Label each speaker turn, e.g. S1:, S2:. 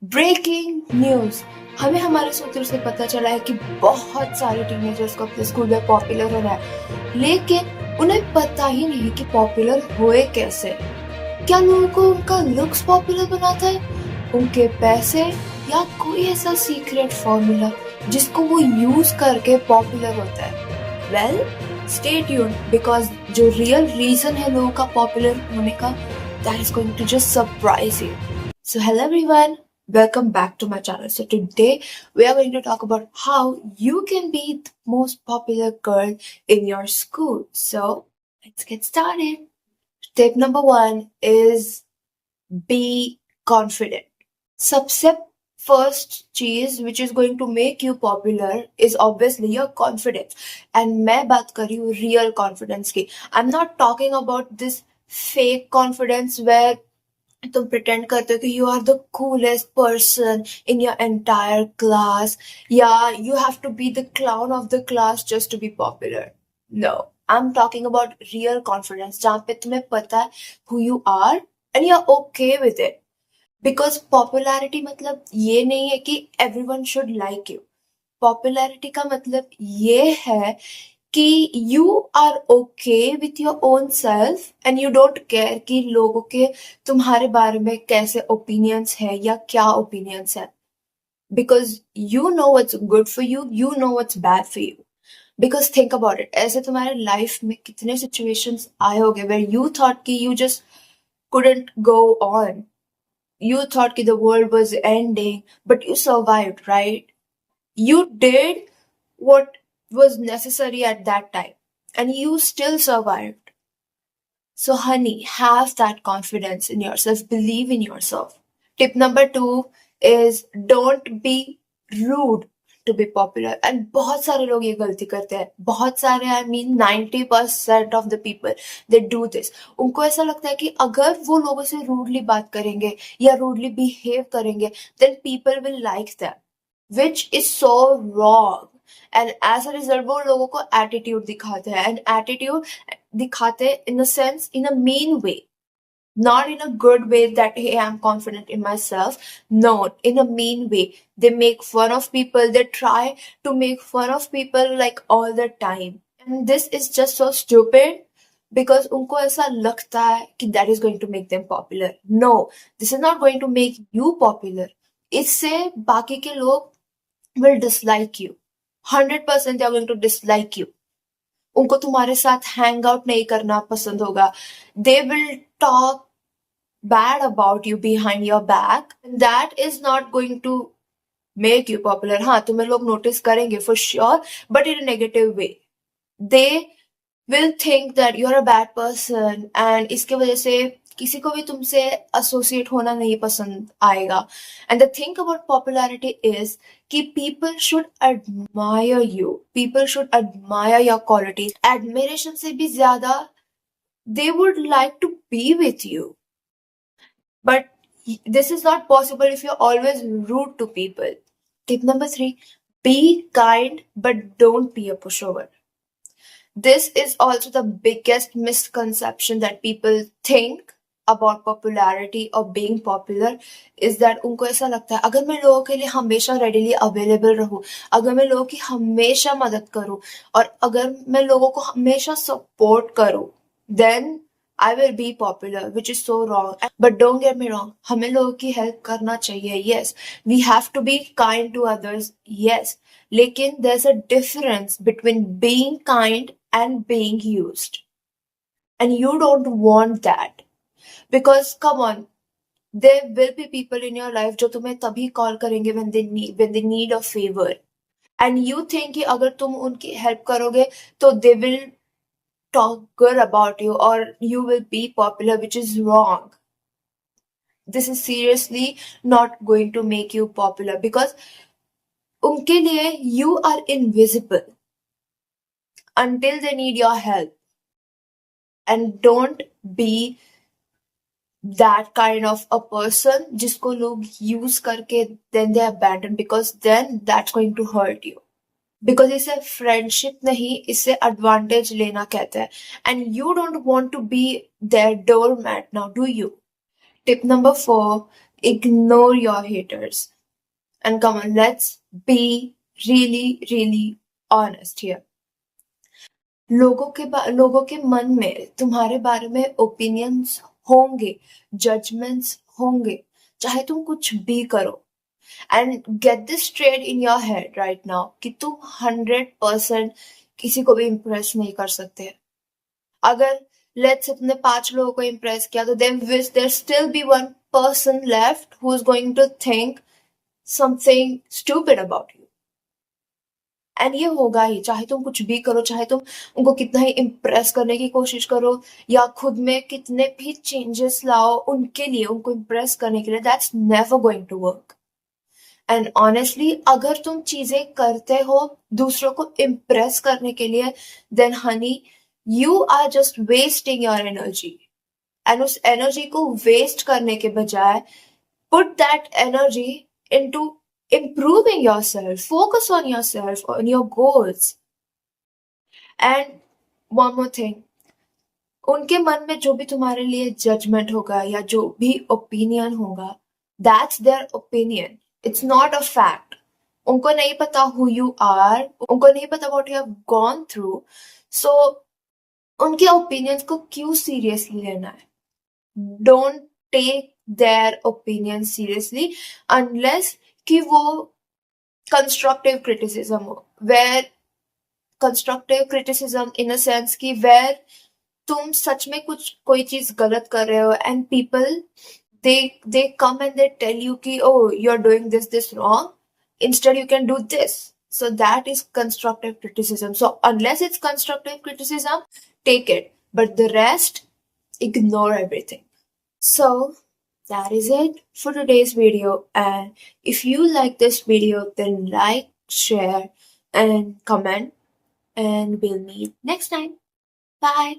S1: Breaking news. हमें हमारे सूत्रों से पता चला है कि बहुत सारे टीनेजर्स को अपने स्कूल में पॉपुलर होना है, लेकिन उन्हें पता ही नहीं कि पॉपुलर हुए कैसे। क्या लोगों को उनका लुक्स पॉपुलर बनाता है, उनके पैसे, या कोई ऐसा सीक्रेट फॉर्मूला जिसको वो यूज करके पॉपुलर होता है? वेल, स्टे ट्यून्ड बिकॉज जो रियल रीजन है लोगों का पॉपुलर होने का, that is going to just surprise you. So hello everyone, welcome back to my channel. So today we are going to talk about how you can be the most popular girl in your school. So let's get started. Tip number 1 is be confident. सबसे first चीज which is going to make you popular is obviously your confidence. And मैं बात कर रही हूँ real confidence की. I'm not talking about this fake confidence where तुम pretend करते हो कि you are the coolest person in your entire class, या you have to be the clown of the class just to be popular. No, I am talking about real confidence, जहाँ पे तुम्हें पता है who you are and you are okay with it. Because popularity मतलब ये नहीं है कि everyone should like you. Popularity का मतलब ये है कि you are okay with your own self and you don't care कि लोगों के तुम्हारे बारे में कैसे ओपिनियंस है या क्या ओपिनियंस है. Because you know what's good for you, you know what's bad for you. Because think about it, ऐसे तुम्हारे लाइफ में कितने सिचुएशंस आए होंगे वेयर यू थॉट कि you just couldn't go on. You thought कि the world was ending, but you survived, right? You did what was necessary at that time and you still survived. So honey, have that confidence in yourself, believe in yourself. Tip number 2 is don't be rude to be popular. And बहुत सारे लोग ये गलती करते हैं, बहुत सारे, I mean 90% of the people they do this. उनको ऐसा लगता है कि अगर वो लोगों से रूडली बात करेंगे या रूडली बिहेव करेंगे then people will like them, which is so wrong. And as a result वो लोगों को एटीट्यूड दिखाते हैं, एंड एटीट्यूड दिखाते in a sense, in a mean way, not in a good way that hey, I'm confident in myself. No, in a mean way. They make fun of people, they try to make fun of people like all the time, and this is just so stupid because उनको ऐसा लगता है कि that is going to make them popular. No, this is not going to make you popular. इससे बाकी के लोग will dislike you. 100% they are going to dislike you. उनको तुम्हारे साथ हैंग आउट नहीं करना पसंद होगा. They will talk bad about you behind your back. That is not going to make you popular. हाँ, तुम्हें लोग नोटिस करेंगे for sure, but in a negative way. They will think that you're a bad person and इसके वजह से किसी को भी तुमसे एसोसिएट होना नहीं पसंद आएगा. And the thing about popularity is कि people should admire you, people should admire your quality. Admiration से भी ज्यादा they would like to be with you. But this is not possible if you're always rude to people. Tip number 3, be kind but don't be a pushover. This is also the biggest misconception that people think about popularity or being popular is that उनको ऐसा लगता है अगर मैं लोगों के लिए हमेशा readily available रहूं, अगर मैं लोगों की हमेशा मदद करूं और अगर मैं लोगों को हमेशा support करूं, then I will be popular, which is so wrong. But don't get me wrong, हमें लोगों की help करना चाहिए. Yes, we have to be kind to others. Yes, लेकिन there's a difference between being kind and being used. And you don't want that. Because come on, there will be people in your life जो तुम्हें तभी call करेंगे when they need a favor. And you think कि अगर तुम उनकी help करोगे तो they will talk good about you or you will be popular, which is wrong. This is seriously not going to make you popular because उनके लिए you are invisible until they need your help. And don't be that kind of a person जिसको लोग use करके then they abandon, because then that's going to hurt you. Because इसे friendship नहीं, इसे advantage लेना कहते हैं. And you don't want to be their doormat now, do you? Tip number 4 Ignore your haters. And come on, let's be really honest here. लोगों के मन में तुम्हारे बारे में ओपिनियंस होंगे, जजमेंट्स होंगे, चाहे तुम कुछ भी करो. And get this straight in your head right now कि तुम 100% किसी को भी इम्प्रेस नहीं कर सकते. अगर लेट्स से तुमने 5 लोगों को इम्प्रेस किया तो there still be one person left who is going to think something stupid about you. And ये होगा ही, चाहे तुम कुछ भी करो, चाहे तुम उनको कितना ही इम्प्रेस करने की कोशिश करो या खुद में कितने भी चेंजेस लाओ उनके लिए, उनको इम्प्रेस करने के लिए, that's never going to work. And honestly अगर तुम चीजें करते हो दूसरों को इम्प्रेस करने के लिए, then honey you are just wasting your energy. And उस एनर्जी को वेस्ट करने के बजाय put that energy into improving yourself, focus on yourself, on your goals. And one more thing, उनके मन में जो भी तुम्हारे लिए जजमेंट होगा या जो भी ओपिनियन होगा, that's their opinion. It's not a fact. उनको नहीं पता who you are, उनको नहीं पता what you have gone through. So उनके ओपिनियंस को क्यों सीरियसली लेना है? Don't take their opinion seriously unless कि वो कंस्ट्रक्टिव क्रिटिसिज्म हो, where constructive criticism in a sense कि वेयर तुम सच में कोई चीज गलत कर रहे हो and people they come and they tell you कि oh you are doing this wrong, instead you can do this. So that is constructive criticism. So unless it's constructive criticism, take it. But the rest, ignore everything. So that is it for today's video. And if you like this video, then like, share, and comment. And we'll meet next time. Bye.